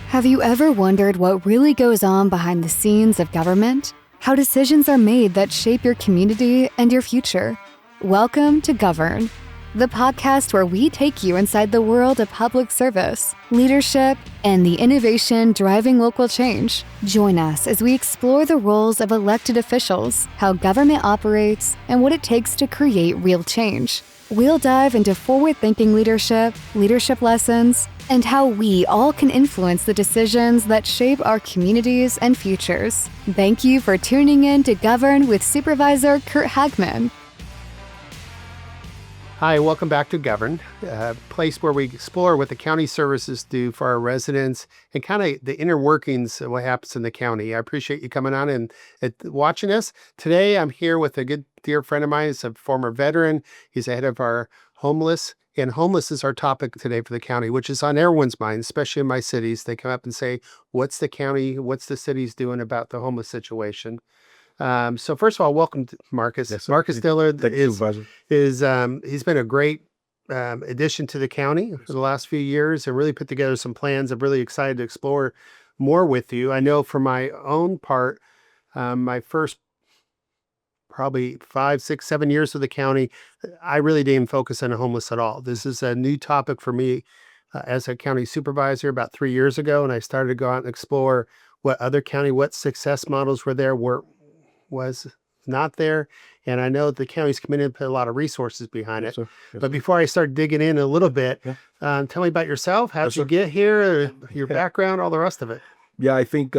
Have you ever wondered what really goes on behind the scenes of government? How decisions are made that shape your community and your future? Welcome to Govern, the podcast where we take you inside the world of public service, leadership, and the innovation driving local change. Join us as we explore the roles of elected officials, how government operates, and what it takes to create real change. We'll dive into forward-thinking leadership lessons, and how we all can influence the decisions that shape our communities and futures. Thank you for tuning in to Govern with Supervisor Curt Hagman. Hi, welcome back to Govern, a place where we explore what the county services do for our residents and kind of the inner workings of what happens in the county. I appreciate you coming on and watching us. Today, I'm here with a good dear friend of mine. He's a former veteran. He's the head of our homeless. And homeless is our topic today for the county, which is on everyone's mind, especially in my cities. They come up and say, what's the county, what's the cities doing about the homeless situation? So first of all, welcome to Marcus. Yes, sir. Marcus Dillard Supervisor. he's been a great addition to the county for the last few years and really put together some plans. I'm really excited to explore more with you. I know for my own part, my first probably 5, 6, 7 years with the county, I really didn't focus on the homeless at all. This is a new topic for me as a county supervisor about 3 years ago, and I started to go out and explore what success models were there, was not there. And I know the county's committed to put a lot of resources behind it. Yes, But before I start digging in a little bit, tell me about yourself. How did you get here, your background, all the rest of it? Yeah, I think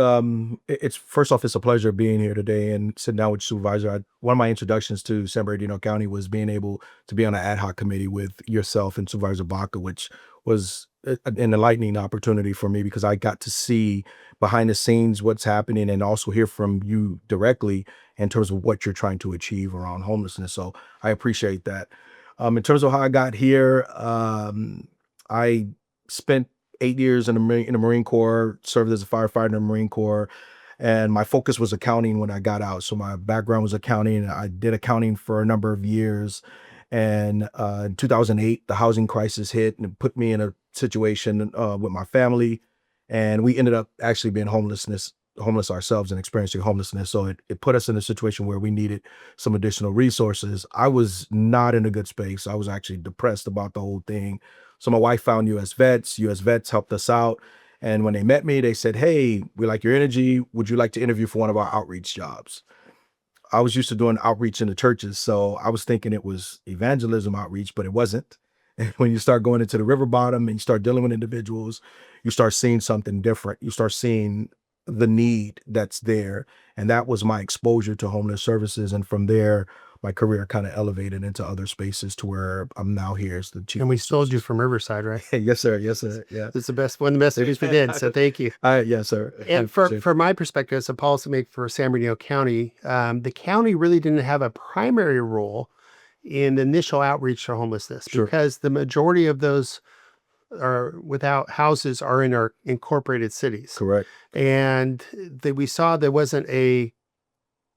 it's first off, it's a pleasure being here today and sitting down with Supervisor. One of my introductions to San Bernardino County was being able to be on an ad hoc committee with yourself and Supervisor Baca, which was an enlightening opportunity for me because I got to see behind the scenes what's happening and also hear from you directly in terms of what you're trying to achieve around homelessness. So I appreciate that. In terms of how I got here, I spent 8 years in the Marine Corps, served as a firefighter in the Marine Corps, and my focus was accounting when I got out. So my background was accounting. I did accounting for a number of years. And in 2008, the housing crisis hit and it put me in a situation with my family. And we ended up actually being homeless ourselves and experiencing homelessness. So it put us in a situation where we needed some additional resources. I was not in a good space. I was actually depressed about the whole thing. So my wife found US Vets. US Vets helped us out. And when they met me, they said, hey, we like your energy. Would you like to interview for one of our outreach jobs? I was used to doing outreach in the churches. So I was thinking it was evangelism outreach, but it wasn't. And when you start going into the river bottom and you start dealing with individuals, you start seeing something different. You start seeing the need that's there. And that was my exposure to homeless services. And from there, my career kind of elevated into other spaces to where I'm now here as the chief. And we sold you from Riverside, right? Yes, sir. Yes, sir. Yeah. It's one of the best things we did. So thank you. Yes, sir. And from my perspective as a policymaker for San Bernardino County, the county really didn't have a primary role in the initial outreach to homelessness because the majority of those are without houses are in our incorporated cities. Correct. And we saw there wasn't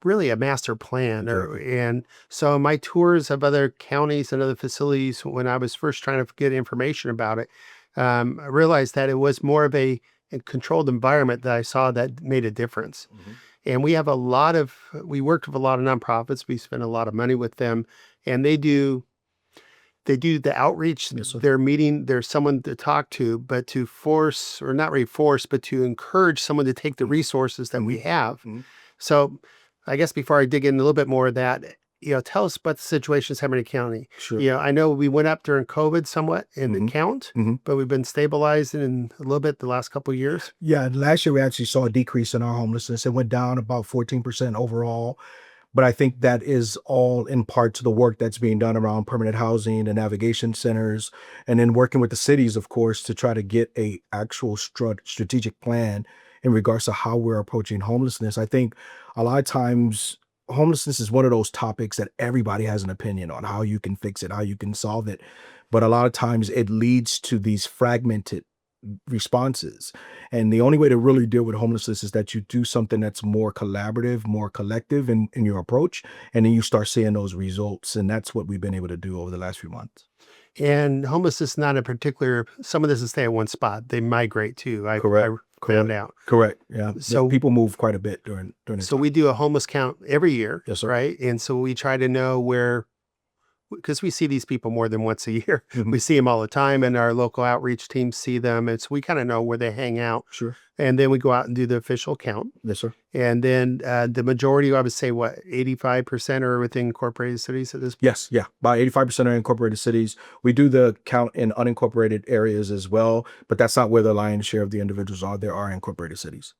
really a master plan. And so my tours of other counties and other facilities, when I was first trying to get information about it, I realized that it was more of a controlled environment that I saw that made a difference. Mm-hmm. And we worked with a lot of nonprofits. We spent a lot of money with them, and they do the outreach. Yes, they're meeting, there's someone to talk to, but to force, or not really force, but to encourage someone to take the resources that we have. Mm-hmm. So I guess before I dig in a little bit more of that, tell us about the situation in San Bernardino County. Sure. I know we went up during COVID somewhat in the count, but we've been stabilizing in a little bit the last couple of years. Yeah, last year we actually saw a decrease in our homelessness. It went down about 14% overall. But I think that is all in part to the work that's being done around permanent housing, the navigation centers, and then working with the cities, of course, to try to get a actual strategic plan in regards to how we're approaching homelessness. I think a lot of times homelessness is one of those topics that everybody has an opinion on how you can fix it, how you can solve it. But a lot of times it leads to these fragmented responses. And the only way to really deal with homelessness is that you do something that's more collaborative, more collective in your approach, and then you start seeing those results. And that's what we've been able to do over the last few months. And homelessness is not a particular, some of this is stay at one spot. They migrate too. Correct. found out. Correct. Yeah. So People move quite a bit during the So time. we do a homeless count every year, Yes, sir. right? And so we try to know where, because we see these people more than once a year. Mhm. We see them all the time, and our local outreach teams see them. And so we kind of know where they hang out. Sure. And then we go out and do the official count. Yes, sir. And then the majority, I would say, 85% are within incorporated cities at this point? Yes, yeah. About 85% are incorporated cities. We do the count in unincorporated areas as well, but that's not where the lion's share of the individuals are. There are incorporated cities.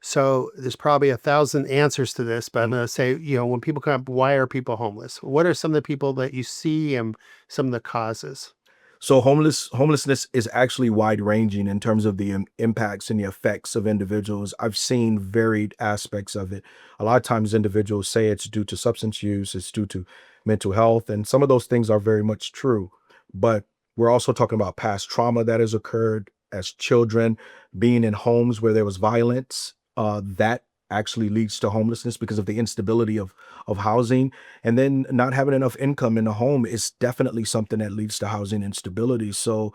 So there's probably 1,000 answers to this, but I'm Mhm. going to say, when people come up, why are people homeless? What are some of the people that you see and some of the causes? So homelessness is actually wide ranging in terms of the impacts and the effects of individuals. I've seen varied aspects of it. A lot of times individuals say it's due to substance use, it's due to mental health, and some of those things are very much true. But we're also talking about past trauma that has occurred as children, being in homes where there was violence. That actually leads to homelessness because of the instability of housing, and then not having enough income in the home is definitely something that leads to housing instability. So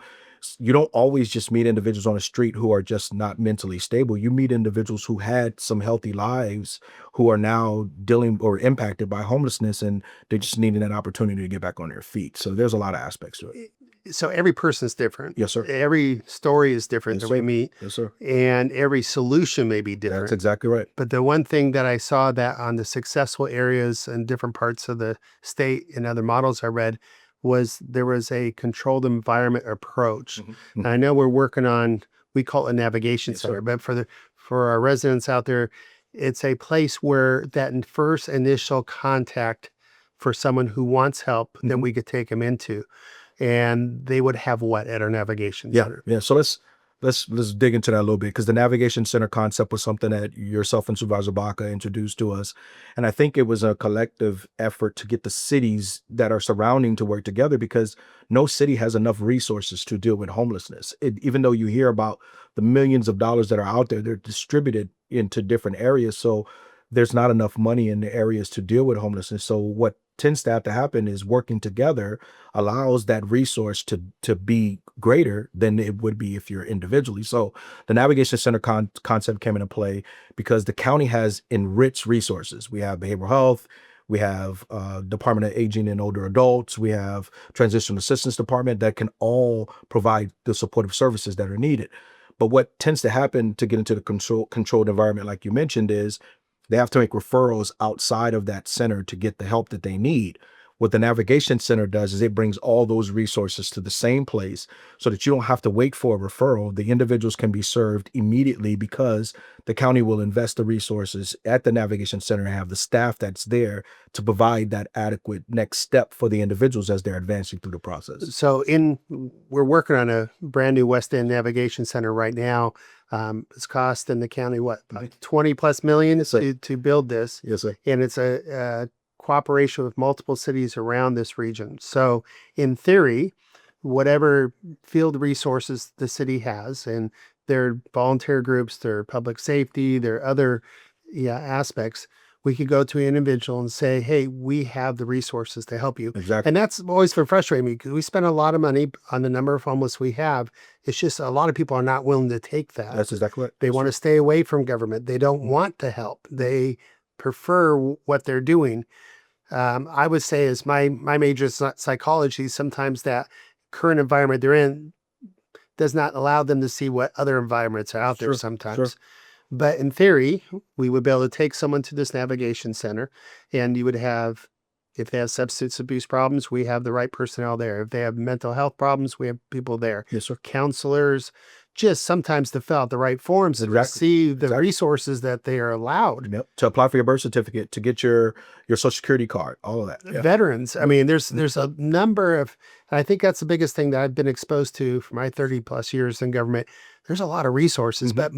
you don't always just meet individuals on the street who are just not mentally stable. You meet individuals who had some healthy lives who are now dealing or impacted by homelessness, and they're just needing an opportunity to get back on their feet. So there's a lot of aspects to it. So every person is different. Yes, sir. Every story is different Yes, that we sir. meet, Yes, sir. and every solution may be different. That's exactly right. But the one thing that I saw that on the successful areas in different parts of the state and other models I read was there was a controlled environment approach. Mhm. And I know we're working on, we call it a navigation Yes, center, sir. but for our residents out there, it's a place where that first initial contact for someone who wants help that Mhm. we could take them into. And they would have what at our navigation Yeah, center? yeah. So let's dig into that a little bit, because the navigation center concept was something that yourself and Supervisor Baca introduced to us, and I think it was a collective effort to get the cities that are surrounding to work together, because no city has enough resources to deal with homelessness. Even though you hear about the millions of dollars that are out there, they're distributed into different areas, so there's not enough money in the areas to deal with homelessness. So what tends to have to happen is working together allows that resource to be greater than it would be if you're individually. So the navigation center concept came into play because the county has enriched resources. We have behavioral health, we have Department of Aging and Older Adults, we have Transitional Assistance Department that can all provide the supportive services that are needed. But what tends to happen to get into the controlled environment, like you mentioned, is they have to make referrals outside of that center to get the help that they need. What the navigation center does is it brings all those resources to the same place so that you don't have to wait for a referral. The individuals can be served immediately because the county will invest the resources at the navigation center and have the staff that's there to provide that adequate next step for the individuals as they're advancing through the process. So we're working on a brand new West End Navigation Center right now. It's costing the county what, about 20 plus million Yes, sir. to build this, Yes, sir. and it's a cooperation with multiple cities around this region. So in theory, whatever field resources the city has, and their volunteer groups, their public safety, their other aspects, we could go to an individual and say, hey, we have the resources to help you. Exactly. And that's always been frustrating me because we spend a lot of money on the number of homeless we have. It's just a lot of people are not willing to take that. That's exactly right. They want to stay away from government. They don't want to help. They prefer what they're doing. I would say, as my major is not psychology, sometimes that current environment they're in does not allow them to see what other environments are out there Sure, sometimes. sure. But in theory, we would be able to take someone to this navigation center, and you would have, if they have substance abuse problems, we have the right personnel there. If they have mental health problems, we have people there. Yes, sir. Counselors, just sometimes to fill out the right forms to Exactly. receive the Exactly. resources that they are allowed. Yep. To apply for your birth certificate, to get your social security card, all of that. Yeah. Veterans. I mean, there's a number of, and I think that's the biggest thing that I've been exposed to for my 30 plus years in government. There's a lot of resources, Mhm. but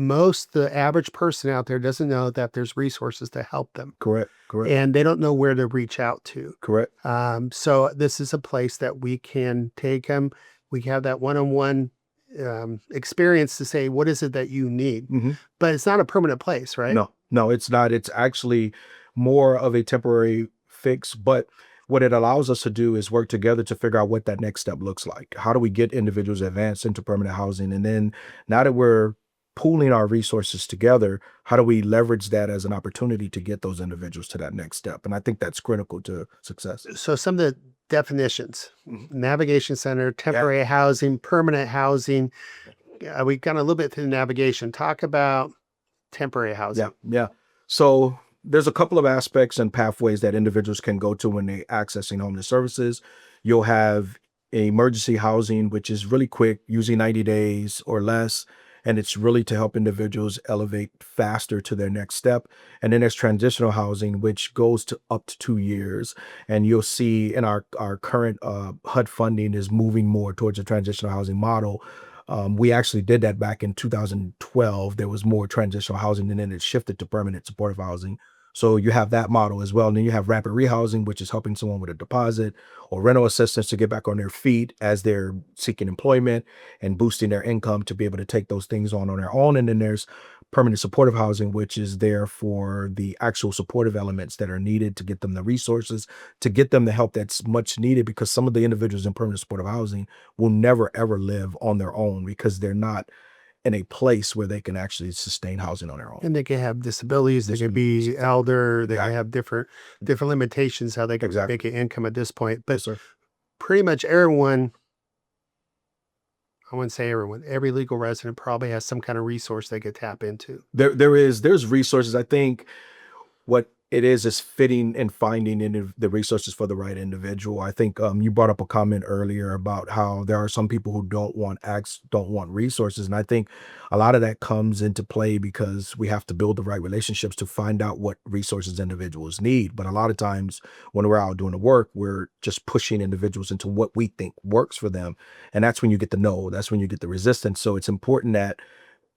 the average person out there doesn't know that there's resources to help them, Correct. Correct. and they don't know where to reach out to. Correct. So this is a place that we can take them. We have that one-on-one experience to say, what is it that you need? hmm But it's not a permanent place, right? No, it's not. It's actually more of a temporary fix. But what it allows us to do is work together to figure out what that next step looks like. How do we get individuals advanced into permanent housing? And then now that we're pooling our resources together, how do we leverage that as an opportunity to get those individuals to that next step? And I think that's critical to success. So some of the definitions: navigation center, Yeah. temporary housing, permanent housing. We got a little bit through the navigation. Talk about temporary housing. Yeah. So there's a couple of aspects and pathways that individuals can go to when they're accessing homeless services. You'll have emergency housing, which is really quick, usually 90 days or less. And it's really to help individuals elevate faster to their next step. And then there's transitional housing, which goes to up to 2 years. And you'll see in our current HUD funding is moving more towards a transitional housing model. We actually did that back in 2012. There was more transitional housing, and then it shifted to permanent supportive housing. So you have that model as well. And then you have rapid rehousing, which is helping someone with a deposit or rental assistance to get back on their feet as they're seeking employment and boosting their income to be able to take those things on their own. And then there's permanent supportive housing, which is there for the actual supportive elements that are needed to get them the resources, to get them the help that's much needed, because some of the individuals in permanent supportive housing will never, ever live on their own because they're not in a place where they can actually sustain housing on their own. And they can have disabilities, they can be elder, they can have different limitations how they can make an income at this point. But pretty much everyone, I wouldn't say everyone, every legal resident probably has some kind of resource they could tap into. There's resources. I think what it is fitting and finding the resources for the right individual. I think you brought up a comment earlier about how there are some people who don't want resources. And I think a lot of that comes into play because we have to build the right relationships to find out what resources individuals need. But a lot of times when we're out doing the work, we're just pushing individuals into what we think works for them. And that's when you get the no, that's when you get the resistance. So it's important that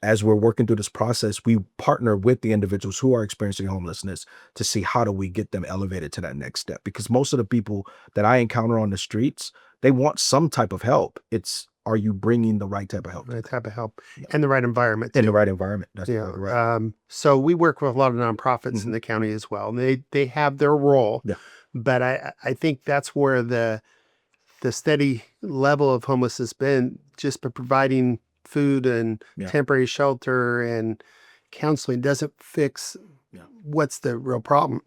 as we're working through this process, we partner with the individuals who are experiencing homelessness to see how do we get them elevated to that next step. Because most of the people that I encounter on the streets, they want some type of help. It's, are you bringing the right type of help? Right type of help and the right environment. In the right environment. That's right. So we work with a lot of nonprofits in the county as well. And they have their role. Yeah. But I think that's where the steady level of homelessness has been, just by providing food and temporary shelter and counseling doesn't fix what's the real problem.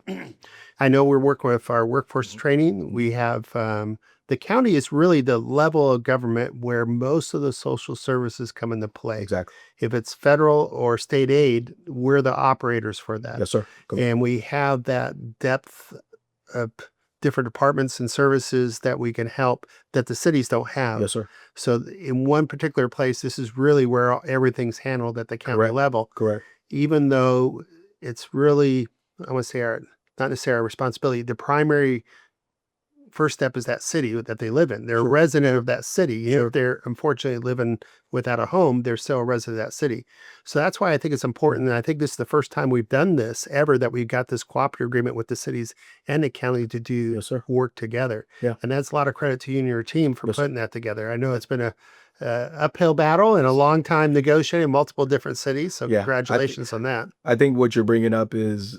I know we're working with our workforce training. We have the county is really the level of government where most of the social services come into play. Exactly. If it's federal or state aid, we're the operators for that. Yes, sir. And we have that depth of different departments and services that we can help that the cities don't have. Yes, sir. So in one particular place, this is really where everything's handled at the county level. Correct. Even though it's really, I want to say not necessarily our responsibility, the primary first step is that city that they live in. They're a resident of that city. If they're unfortunately living without a home, they're still a resident of that city. So that's why I think it's important. And I think this is the first time we've done this ever, that we've got this cooperative agreement with the cities and the county to do work together. Yeah. And that's a lot of credit to you and your team for putting that together. I know it's been a uphill battle and a long time negotiating in multiple different cities. So congratulations on that. I think what you're bringing up is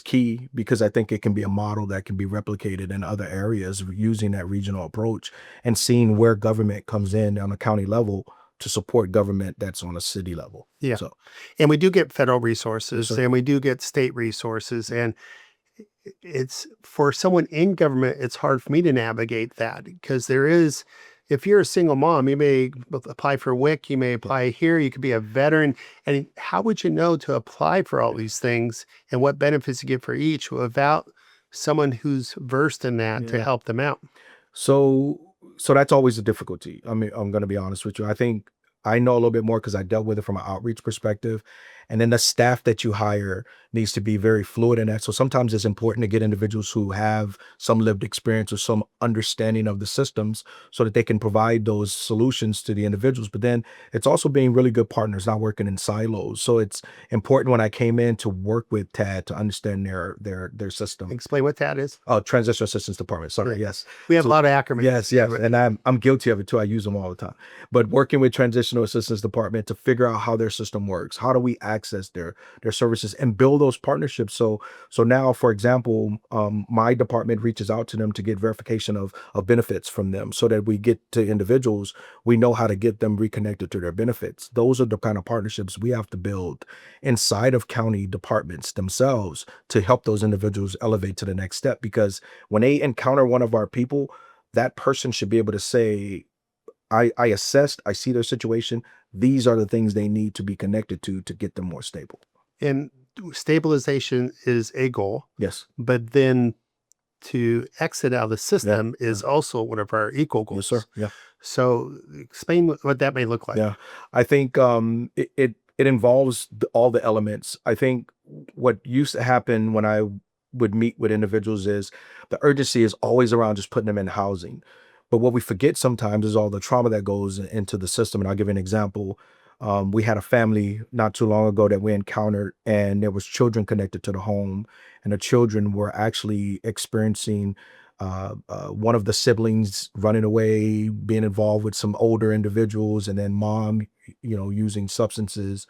key, because I think it can be a model that can be replicated in other areas using that regional approach and seeing where government comes in on a county level to support government that's on a city level. Yeah. So, and we do get federal resources and we do get state resources, and it's for someone in government, it's hard for me to navigate that, because there is, if you're a single mom, you may apply for WIC, you may apply here, you could be a veteran. And how would you know to apply for all these things and what benefits you get for each without someone who's versed in that to help them out? So that's always a difficulty. I mean, I'm going to be honest with you. I think I know a little bit more because I dealt with it from an outreach perspective. And then the staff that you hire needs to be very fluid in that. So sometimes it's important to get individuals who have some lived experience or some understanding of the systems so that they can provide those solutions to the individuals. But then it's also being really good partners, not working in silos. So it's important when I came in to work with TAD to understand their system. Explain what TAD is. Oh, Transitional Assistance Department. Sorry, yes. We have a lot of acronyms. Yes. And I'm guilty of it too. I use them all the time. But working with Transitional transitional assistance department to figure out how their system works. How do we access their services and build those partnerships? So now, for example, my department reaches out to them to get verification of benefits from them, so that we get to individuals, we know how to get them reconnected to their benefits. Those are the kind of partnerships we have to build inside of county departments themselves to help those individuals elevate to the next step. Because when they encounter one of our people, that person should be able to say, I assessed, I see their situation. These are the things they need to be connected to get them more stable. And stabilization is a goal, Yes. but then to exit out of the system is also one of our equal goals. Yes, sir. Yeah. So explain what that may look like. Yeah. I think it involves all the elements. I think what used to happen when I would meet with individuals is the urgency is always around just putting them in housing. But what we forget sometimes is all the trauma that goes into the system. And I'll give you an example. We had a family not too long ago that we encountered, and there was children connected to the home, and the children were actually experiencing one of the siblings running away, being involved with some older individuals, and then mom, using substances.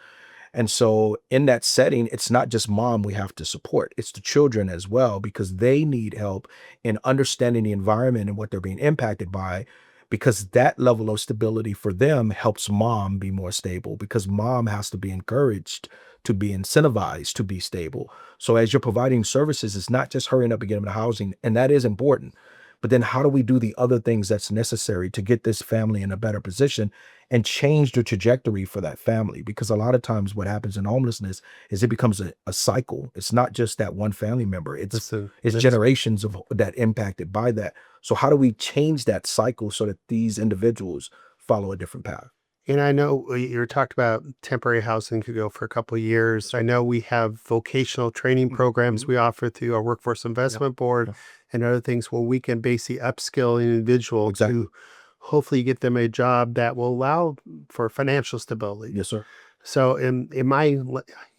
And so in that setting, it's not just mom we have to support, it's the children as well, because they need help in understanding the environment and what they're being impacted by, because that level of stability for them helps mom be more stable, because mom has to be encouraged to be incentivized to be stable. So as you're providing services, it's not just hurrying up and getting them to housing, and that is important. But then how do we do the other things that's necessary to get this family in a better position and change the trajectory for that family? Because a lot of times what happens in homelessness is it becomes a cycle. It's not just that one family member. It's generations of that impacted by that. So how do we change that cycle so that these individuals follow a different path? And I know you talked about temporary housing could go for a couple of years. I know we have vocational training programs we offer through our Workforce Investment Board and other things where we can basically upskill an individual to hopefully get them a job that will allow for financial stability. Yes, sir. So again,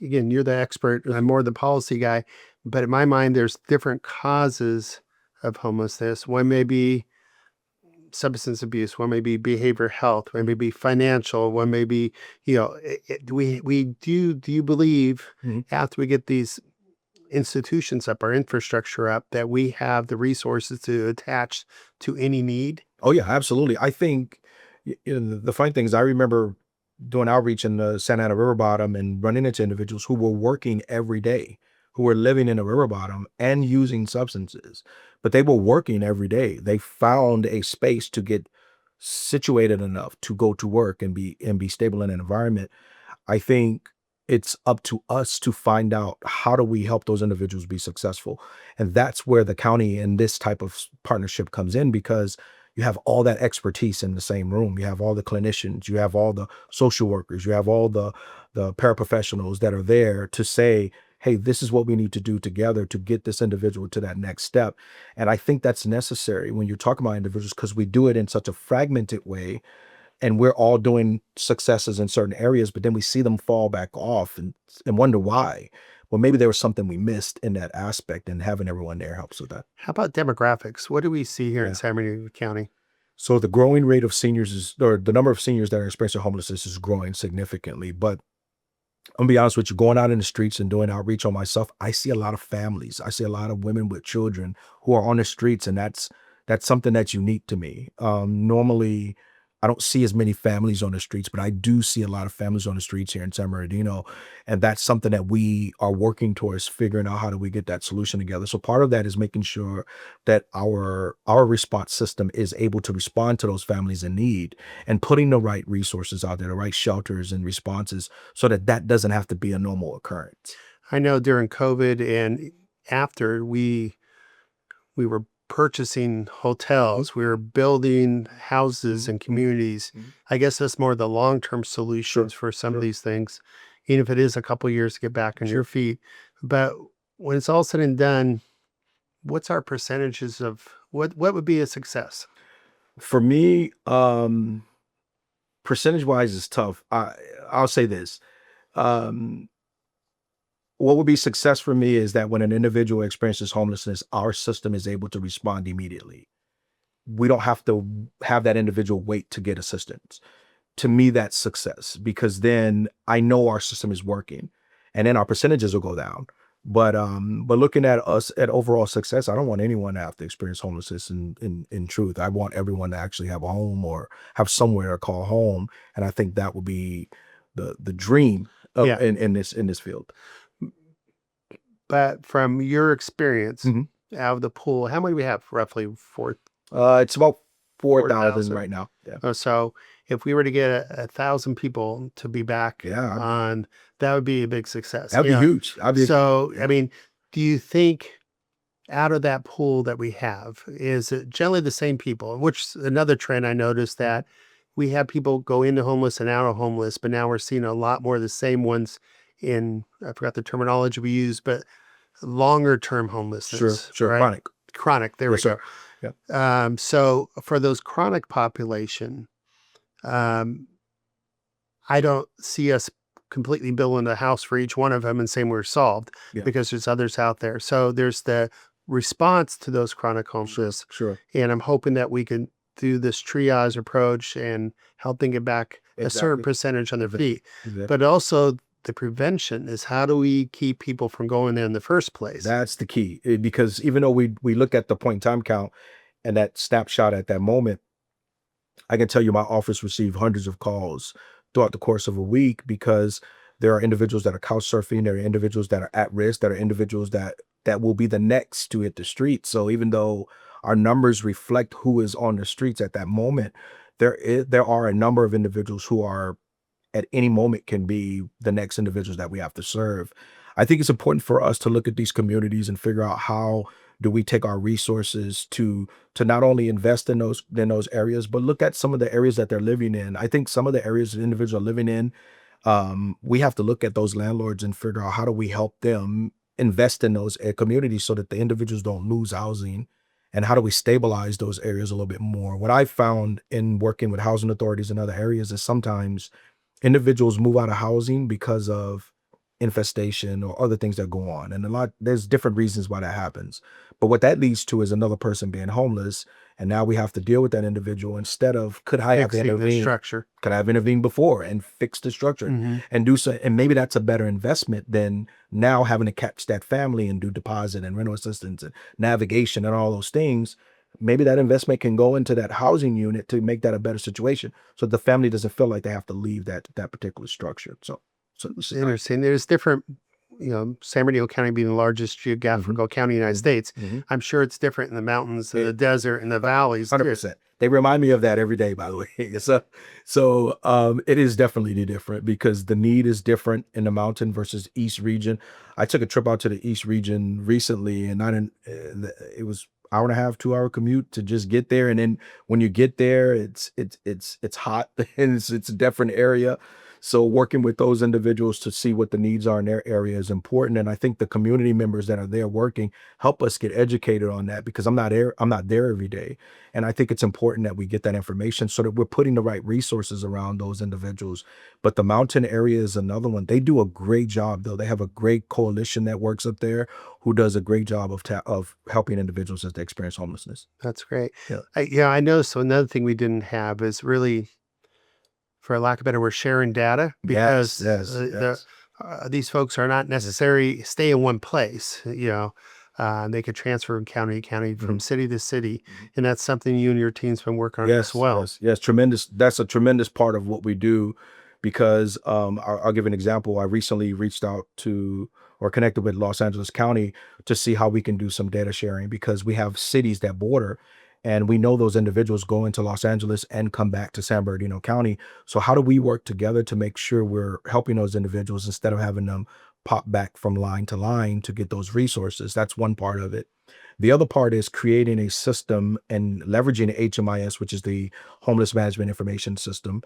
you're the expert, I'm more the policy guy, but in my mind, there's different causes of homelessness. One may be substance abuse, one may be behavioral health, one may be financial, one may be, do you believe after we get these institutions up, our infrastructure up, that we have the resources to attach to any need? Oh yeah, absolutely. I think the funny thing is I remember doing outreach in the Santa Ana River Bottom and running into individuals who were working every day, who were living in a river bottom and using substances, but they were working every day. They found a space to get situated enough to go to work and be stable in an environment. I think it's up to us to find out how do we help those individuals be successful. And that's where the county and this type of partnership comes in, because you have all that expertise in the same room. You have all the clinicians, you have all the social workers, you have all the paraprofessionals that are there to say, hey, this is what we need to do together to get this individual to that next step. And I think that's necessary when you're talking about individuals, because we do it in such a fragmented way, and we're all doing successes in certain areas, but then we see them fall back off and wonder why. Well, maybe there was something we missed in that aspect, and having everyone there helps with that. How about demographics? What do we see here in San Bernardino County? So the growing rate of seniors or the number of seniors that are experiencing homelessness is growing significantly. But I'm gonna be honest with you, going out in the streets and doing outreach on myself, I see a lot of families. I see a lot of women with children who are on the streets, and that's something that's unique to me. Normally, I don't see as many families on the streets, but I do see a lot of families on the streets here in San Bernardino. And that's something that we are working towards figuring out, how do we get that solution together. So part of that is making sure that our response system is able to respond to those families in need, and putting the right resources out there, the right shelters and responses, so that doesn't have to be a normal occurrence. I know during COVID and after, we were purchasing hotels, we were building houses and communities. I guess that's more the long-term solutions for some of these things, even if it is a couple of years to get back on your feet. But when it's all said and done, what's our percentages of what would be a success? For me, percentage-wise is tough. I'll say this. What would be success for me is that when an individual experiences homelessness, our system is able to respond immediately. We don't have to have that individual wait to get assistance. to me, that's success, because then I know our system is working, and then our percentages will go down. But looking at us at overall success, I don't want anyone to have to experience homelessness. In truth, I want everyone to actually have a home or have somewhere to call home, and I think that would be the dream of, Yeah. in this field. But from your experience Mhm. out of the pool, how many we have? Roughly four. It's about 4,000 4,000. right now. Yeah. So if we were to get 1,000 people to be back Yeah. on, that would be a big success. That'd be huge. So, I mean, do you think out of that pool that we have, is it generally the same people? Which another trend I noticed, that we have people go into homeless and out of homeless, but now we're seeing a lot more of the same ones in, I forgot the terminology we use, but longer term homelessness. Sure. Right? Chronic. There we Yes, go. sir. Yeah. So for those chronic population, um, I don't see us completely building a house for each one of them and saying we're solved, Yeah. because there's others out there. So there's the response to those chronic homeless. Sure. And I'm hoping that we can do this triage approach and help them get back a certain Exactly. percentage on their feet. Exactly. But also the prevention is, how do we keep people from going there in the first place? That's the key. Because even though we look at the point in time count and that snapshot at that moment, I can tell you my office received hundreds of calls throughout the course of a week, because there are individuals that are couch surfing, there are individuals that are at risk, there are individuals that will be the next to hit the streets. So even though our numbers reflect who is on the streets at that moment, there are a number of individuals who are at any moment can be the next individuals that we have to serve. I think it's important for us to look at these communities and figure out how do we take our resources to not only invest in those areas, but look at some of the areas that they're living in. I think some of the areas that individuals are living in, we have to look at those landlords and figure out how do we help them invest in those communities so that the individuals don't lose housing, and how do we stabilize those areas a little bit more. What I found in working with housing authorities in other areas is sometimes individuals move out of housing because of infestation or other things that go on. And there's different reasons why that happens. But what that leads to is another person being homeless. And now we have to deal with that individual instead of, could I have Fixing the intervened? structure. Could I have intervened before and fixed the structure and do so? And maybe that's a better investment than now having to catch that family and do deposit and rental assistance and navigation and all those things. Maybe that investment can go into that housing unit to make that a better situation, so the family doesn't feel like they have to leave that particular structure. So It's interesting. There's different, San Bernardino County being the largest geographical county in the United States. I'm sure it's different in the mountains, in the desert, in the valleys. 100%. They remind me of that every day, by the way. So it is definitely different, because the need is different in the mountain versus East region. I took a trip out to the East region recently, and it was hour and a half, 2 hour commute to just get there. And then when you get there, it's hot and it's a different area. So working with those individuals to see what the needs are in their area is important. And I think the community members that are there working help us get educated on that, because I'm not there every day. And I think it's important that we get that information so that we're putting the right resources around those individuals. But the mountain area is another one. They do a great job, though. They have a great coalition that works up there who does a great job of helping individuals as they experience homelessness. That's great. Yeah. I know. So another thing we didn't have is really, for lack of a better word, sharing data, because Yes. these folks are not necessarily stay in one place. They could transfer from county to county, from city to city, and that's something you and your team's been working on as well. Yes, tremendous. That's a tremendous part of what we do, because I'll give an example. I recently reached out to or connected with Los Angeles County to see how we can do some data sharing, because we have cities that border, and we know those individuals go into Los Angeles and come back to San Bernardino County. So how do we work together to make sure we're helping those individuals instead of having them pop back from line to line to get those resources? That's one part of it. The other part is creating a system and leveraging HMIS, which is the Homeless Management Information System,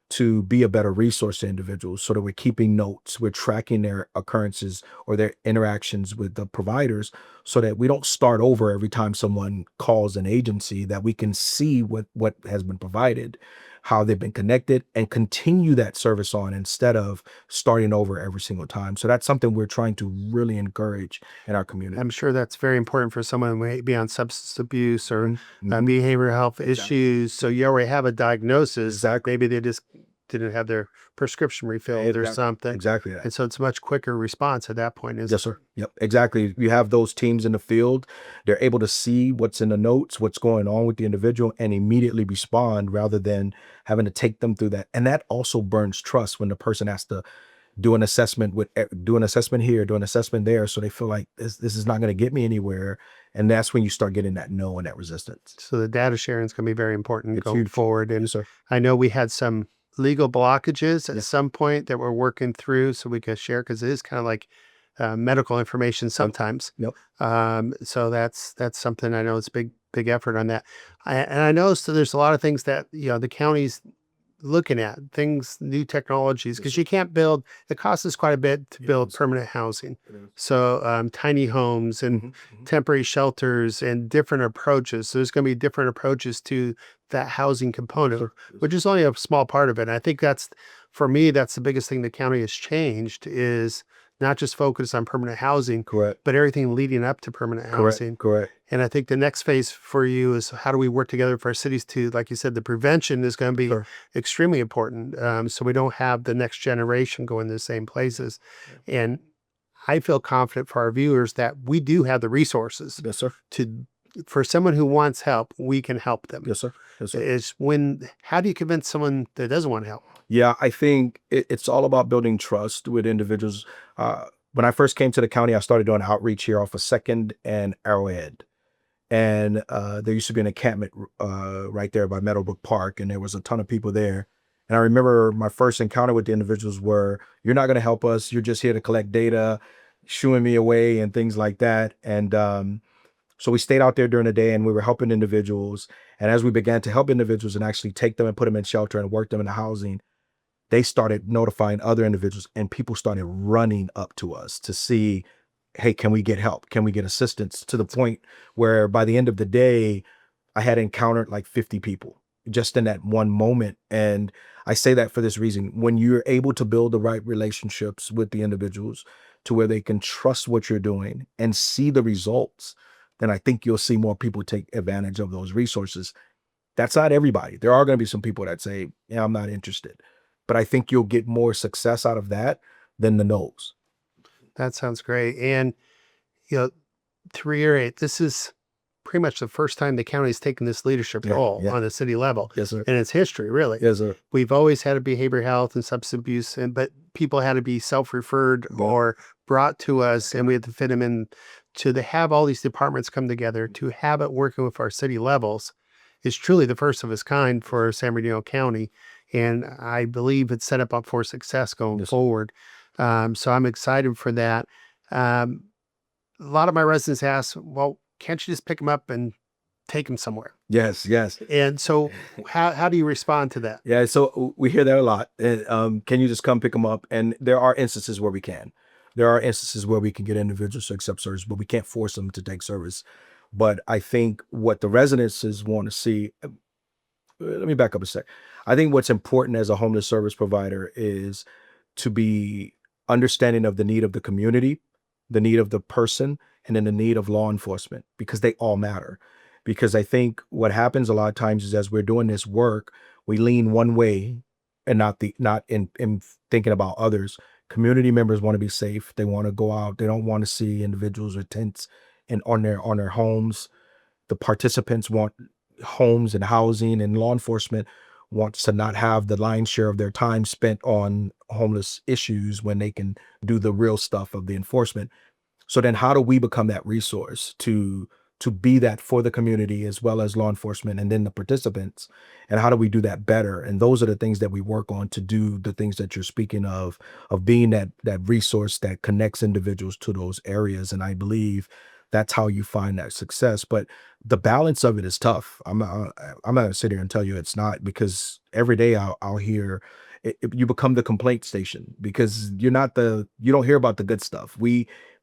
to be a better resource to individuals, so that we're keeping notes, we're tracking their occurrences or their interactions with the providers, so that we don't start over every time someone calls an agency, that we can see what has been provided, how they've been connected, and continue that service on instead of starting over every single time. So that's something we're trying to really encourage in our community. I'm sure that's very important for someone who may be on substance abuse or behavioral health issues. So you already have a diagnosis. Exactly. Maybe they just didn't have their prescription refilled or something. Exactly that. And so it's a much quicker response at that point. Yes, sir. Yep, exactly. You have those teams in the field. They're able to see what's in the notes, what's going on with the individual, and immediately respond rather than having to take them through that. And that also burns trust when the person has to do an assessment do an assessment here, do an assessment there. So they feel like this is not going to get me anywhere. And that's when you start getting that no and that resistance. So the data sharing is going to be very important going huge. forward. And Yes, sir. I know we had some legal blockages at some point that we're working through so we could share, because it is kind of like medical information sometimes. Yep. So that's something I know it's a big effort on that. And I know so there's a lot of things that, the county's looking at, new technologies, because you can't build, it costs us quite a bit to build permanent housing. So tiny homes and temporary shelters and different approaches. So there's going to be different approaches to that housing component, which is only a small part of it. And I think for me, that's the biggest thing the county has changed, is not just focus on permanent housing, Correct. but everything leading up to permanent housing. Correct. And I think the next phase for you is how do we work together for our cities to, like you said, the prevention is going to be extremely important. So we don't have the next generation going to the same places. And I feel confident for our viewers that we do have the resources. Yes, sir. For someone who wants help, we can help them. Yes, sir. Yes, sir. How do you convince someone that doesn't want help? Yeah, I think it's all about building trust with individuals. When I first came to the county, I started doing outreach here off of 2nd and Arrowhead. And there used to be an encampment right there by Meadowbrook Park, and there was a ton of people there. And I remember my first encounter with the individuals were, "You're not going to help us. You're just here to collect data," shooing me away and things like that. And so we stayed out there during the day and we were helping individuals. And as we began to help individuals and actually take them and put them in shelter and work them into housing, they started notifying other individuals, and people started running up to us to see, hey, can we get help? Can we get assistance? To the point where by the end of the day, I had encountered like 50 people just in that one moment. And I say that for this reason: when you're able to build the right relationships with the individuals to where they can trust what you're doing and see the results, then I think you'll see more people take advantage of those resources. That's not everybody. There are going to be some people that say, yeah, I'm not interested. But I think you'll get more success out of that than the no's. That sounds great. And, to reiterate, this is pretty much the first time the county's taken this leadership role on the city level. Yes, sir. In its history, really. Yes, sir. We've always had a behavioral health and substance abuse, but people had to be self-referred or brought to us, and we had to fit them in. To have all these departments come together, to have it working with our city levels, is truly the first of its kind for San Bernardino County. And I believe it's set up for success going forward. So I'm excited for that. A lot of my residents ask, well, can't you just pick them up and take them somewhere? Yes. And so how do you respond to that? Yeah, so we hear that a lot. Can you just come pick them up? And there are instances where we can. There are instances where we can get individuals to accept service, but we can't force them to take service. But I think what the residences want to see, let me back up a sec. I think what's important as a homeless service provider is to be understanding of the need of the community, the need of the person, and then the need of law enforcement, because they all matter. Because I think what happens a lot of times is, as we're doing this work, we lean one way and not in thinking about others. Community members want to be safe. They want to go out. They don't want to see individuals with tents and on their homes. The participants want homes and housing, and law enforcement wants to not have the lion's share of their time spent on homeless issues when they can do the real stuff of the enforcement. So then how do we become that resource to be that for the community as well as law enforcement and then the participants? And how do we do that better? And those are the things that we work on to do the things that you're speaking of being that resource that connects individuals to those areas. And I believe that's how you find that success. But the balance of it is tough. I'm not gonna sit here and tell you it's not, because every day I'll hear you become the complaint station, because you don't hear about the good stuff.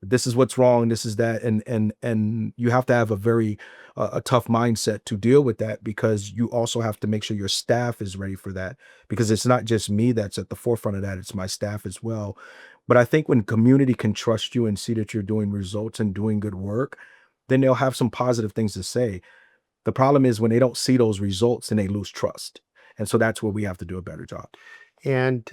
This is what's wrong, this is that, and you have to have a very a tough mindset to deal with that, because you also have to make sure your staff is ready for that, because it's not just me that's at the forefront of that, it's my staff as well. But I think when community can trust you and see that you're doing results and doing good work, then they'll have some positive things to say. The problem is when they don't see those results and they lose trust. And so that's where we have to do a better job. And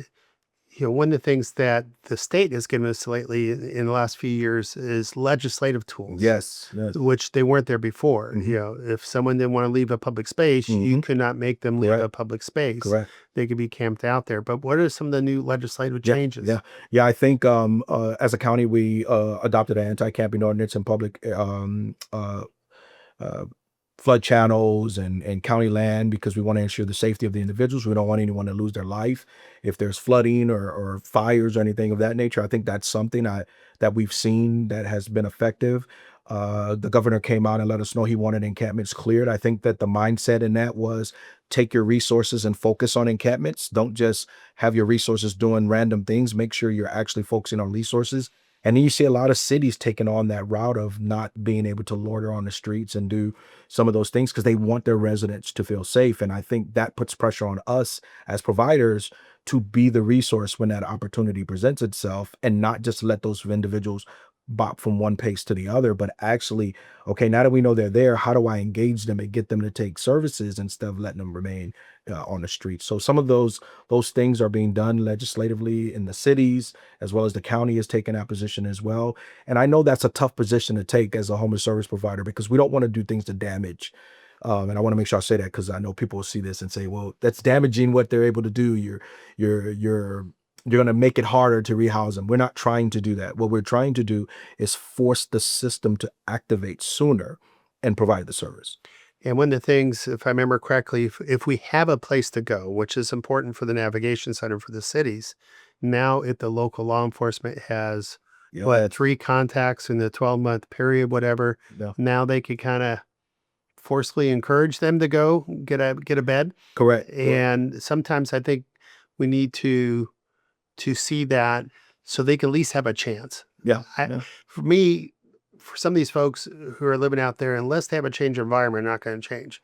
one of the things that the state has given us lately in the last few years is legislative tools. Yes. Which they weren't there before. If someone didn't want to leave a public space, you could not make them leave a public space. Correct. They could be camped out there. But what are some of the new legislative changes? Yeah. I think as a county, we adopted an anti-camping ordinance in public flood channels and county land because we want to ensure the safety of the individuals. We don't want anyone to lose their life if there's flooding or fires or anything of that nature. I think that's something that we've seen that has been effective. The governor came out and let us know he wanted encampments cleared. I think that the mindset in that was take your resources and focus on encampments. Don't just have your resources doing random things. Make sure you're actually focusing on resources. And then you see a lot of cities taking on that route of not being able to loiter on the streets and do some of those things because they want their residents to feel safe. And I think that puts pressure on us as providers to be the resource when that opportunity presents itself and not just let those individuals bop from one pace to the other, but actually, okay, now that we know they're there, how do I engage them and get them to take services instead of letting them remain on the streets? So some of those things are being done legislatively in the cities, as well as the county is taking that position as well. And I know that's a tough position to take as a homeless service provider because we don't want to do things to damage. And I want to make sure I say that because I know people will see this and say, well, that's damaging what they're able to do. You're going to make it harder to rehouse them. We're not trying to do that. What we're trying to do is force the system to activate sooner and provide the service. And one of the things, if I remember correctly, if we have a place to go, which is important for the navigation center for the cities, now if the local law enforcement has 3 contacts in the 12-month period, whatever, now they could kind of forcefully encourage them to go get a bed. Correct. And sometimes I think we need to see that so they can at least have a chance. For me, for some of these folks who are living out there, unless they have a change of environment, they're not going to change.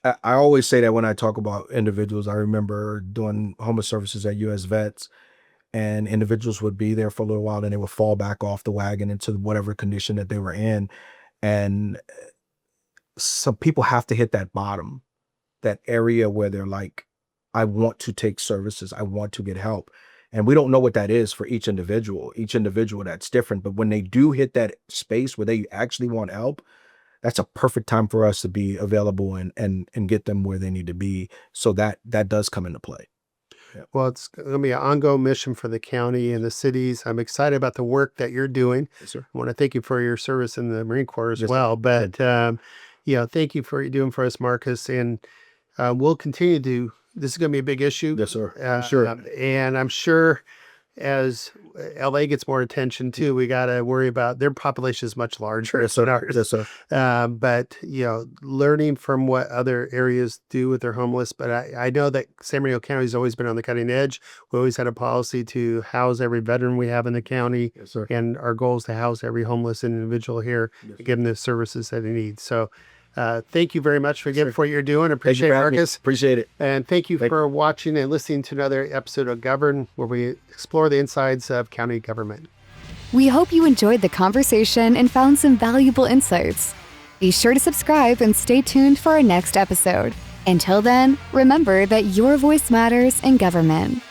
I always say that when I talk about individuals. I remember doing homeless services at US Vets, and individuals would be there for a little while, and they would fall back off the wagon into whatever condition that they were in. And some people have to hit that bottom, that area where they're like, I want to take services. I want to get help. And we don't know what that is for each individual. Each individual, that's different. But when they do hit that space where they actually want help, that's a perfect time for us to be available and get them where they need to be. So that does come into play. Well, it's going to be an ongoing mission for the county and the cities. I'm excited about the work that you're doing. Yes, sir. I want to thank you for your service in the Marine Corps as well. But thank you for what you're doing for us, Marcus. And we'll continue to. This is going to be a big issue. Yes, sir. Sure. And I'm sure as LA gets more attention too, we got to worry about their population is much larger than ours. Yes, sir. But, learning from what other areas do with their homeless. But I know that San Bernardino County has always been on the cutting edge. We always had a policy to house every veteran we have in the county. Yes, sir. And our goal is to house every homeless individual here and give them the services that they need. So, thank you very much for what you're doing. Appreciate it, Marcus. Appreciate it. And thank you for watching and listening to another episode of Govern, where we explore the insides of county government. We hope you enjoyed the conversation and found some valuable insights. Be sure to subscribe and stay tuned for our next episode. Until then, remember that your voice matters in government.